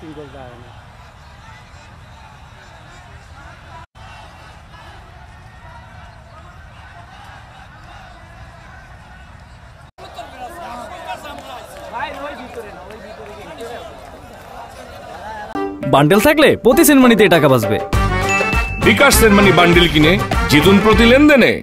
শৃঙ্খলতা হয় না। বান্ডেল থাকলে প্রতি সেনমানিতে টাকা বাঁচবে। বিকাশ সেনমানি বান্ডেল কিনে জিতুন প্রতি লেনদেনে।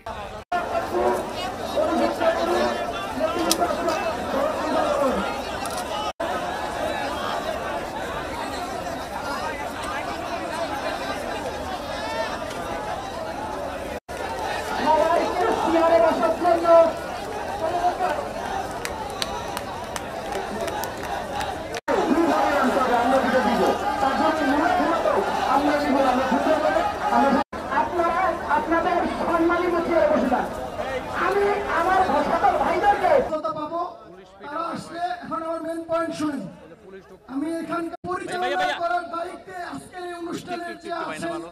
আমি এখানকার পরিচালনা করার দায়িত্বে আজকের এই অনুষ্ঠানের যে আছেন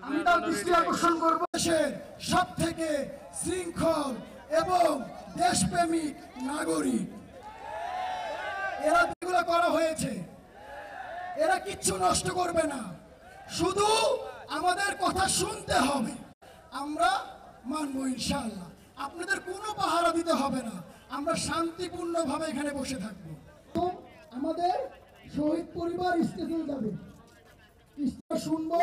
আমি তার দৃষ্টি আকর্ষণ করব সব থেকে শৃঙ্খল এবং দেশপ্রেমিক নাগরিক এরা যেগুলো করা হয়েছে এরা কিচ্ছু নষ্ট করবে না, শুধু আমাদের কথা শুনতে হবে, আমরা মানবো ইনশাআল্লাহ। আপনাদের কোনো পাহারা দিতে হবে না, আমরা শান্তিপূর্ণভাবে এখানে বসে থাকবো। আমাদের শহীদ পরিবার স্টেজে যাবে, শুনবো।